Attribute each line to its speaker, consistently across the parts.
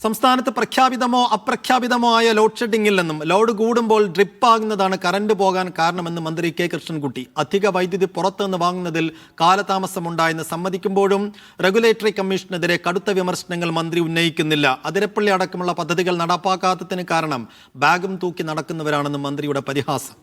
Speaker 1: സംസ്ഥാനത്ത് പ്രഖ്യാപിതമോ അപ്രഖ്യാപിതമോ ആയ ലോഡ് ഷെഡിംഗിൽ നിന്നും ലോഡ് കൂടുമ്പോൾ ഡ്രിപ്പാകുന്നതാണ് കറണ്ട് പോകാൻ കാരണമെന്ന് മന്ത്രി കെ കൃഷ്ണൻകുട്ടി. അധിക വൈദ്യുതി പുറത്തുനിന്ന് വാങ്ങുന്നതിൽ കാലതാമസമുണ്ടായെന്ന് സമ്മതിക്കുമ്പോഴും റെഗുലേറ്ററി കമ്മീഷനെതിരെ കടുത്ത വിമർശനങ്ങൾ മന്ത്രി ഉന്നയിക്കുന്നില്ല. അതിരപ്പള്ളി അടക്കമുള്ള പദ്ധതികൾ നടപ്പാക്കാത്തതിന് കാരണം ബാഗും തൂക്കി നടക്കുന്നവരാണെന്ന് മന്ത്രിയുടെ പരിഹാസം.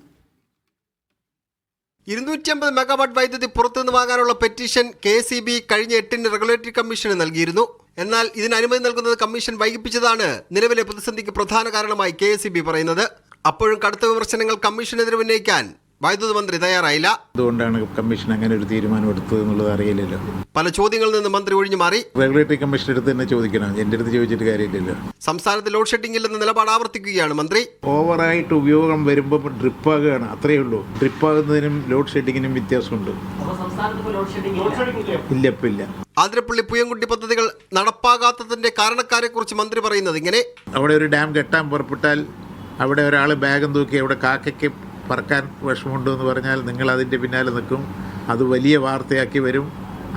Speaker 2: 250 മെഗാവാട്ട് വൈദ്യുതി പുറത്തുനിന്ന് വാങ്ങാനുള്ള പെറ്റീഷൻ KEB കഴിഞ്ഞ 8-ന് റെഗുലേറ്ററി കമ്മീഷന് നൽകിയിരുന്നു. എന്നാൽ ഇതിന് അനുമതി നൽകുന്നത് കമ്മീഷൻ വൈകിപ്പിച്ചതാണ് നിലവിലെ പ്രതിസന്ധിക്ക് പ്രധാന കാരണമായി KEB പറയുന്നത്. അപ്പോഴും കടുത്ത വിമർശനങ്ങൾ കമ്മീഷനെതിരെ ഉന്നയിക്കാൻ വൈദ്യുതി മന്ത്രി തയ്യാറായില്ല.
Speaker 3: അതുകൊണ്ടാണ് കമ്മീഷൻ അങ്ങനെ ഒരു തീരുമാനം എടുത്തത് എന്നുള്ളത് അറിയില്ലല്ലോ.
Speaker 2: പല ചോദ്യങ്ങളിൽ നിന്ന് മന്ത്രി ഒഴിഞ്ഞു മാറി.
Speaker 3: റെഗുലേറ്ററി കമ്മീഷൻ അടുത്ത് തന്നെ ചോദിക്കണം, എൻ്റെ അടുത്ത് ചോദിച്ചിട്ട് കാര്യമില്ലല്ലോ.
Speaker 2: സംസ്ഥാനത്ത് ലോഡ് ഷെഡിംഗ് ഇല്ലെന്ന നിലപാട് ആവർത്തിക്കുകയാണ് മന്ത്രി.
Speaker 3: ഓവറായിട്ട് ഉപയോഗം വരുമ്പോൾ ഡ്രിപ്പാകുകയാണ്, അത്രയേ ഉള്ളൂ. ഡ്രിപ്പാകുന്നതിനും ലോഡ് ഷെഡിങ്ങിനും വ്യത്യാസമുണ്ട്. ഇല്ല.
Speaker 2: ആതിരപ്പള്ളി പുയംകുട്ടി പദ്ധതികൾ നടപ്പാകാത്തതിന്റെ കാരണക്കാരെ കുറിച്ച് മന്ത്രി പറയുന്നത് ഇങ്ങനെ:
Speaker 3: അവിടെ ഒരു ഡാം കെട്ടാൻ പുറപ്പെട്ടാൽ അവിടെ ഒരാൾ ബാഗും തൂക്കി അവിടെ കാക്കയ്ക്ക് പറക്കാൻ വിഷമമുണ്ട് എന്ന് പറഞ്ഞാൽ നിങ്ങൾ അതിൻ്റെ പിന്നാലെ നിൽക്കും, അത് വലിയ വാർത്തയാക്കി വരും,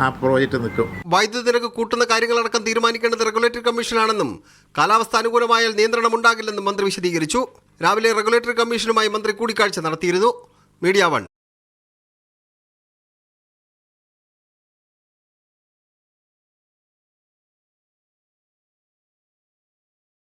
Speaker 3: ആ പ്രോജക്റ്റ് നിൽക്കും.
Speaker 2: വൈദ്യുതി നിരക്ക് കൂട്ടുന്ന കാര്യങ്ങളടക്കം തീരുമാനിക്കേണ്ടത് റെഗുലേറ്ററി കമ്മീഷനാണെന്നും കാലാവസ്ഥ അനുകൂലമായാൽ നിയന്ത്രണം ഉണ്ടാകില്ലെന്നും മന്ത്രി വിശദീകരിച്ചു. രാവിലെ റെഗുലേറ്ററി കമ്മീഷനുമായി മന്ത്രി കൂടിക്കാഴ്ച നടത്തിയിരുന്നു. മീഡിയ 1.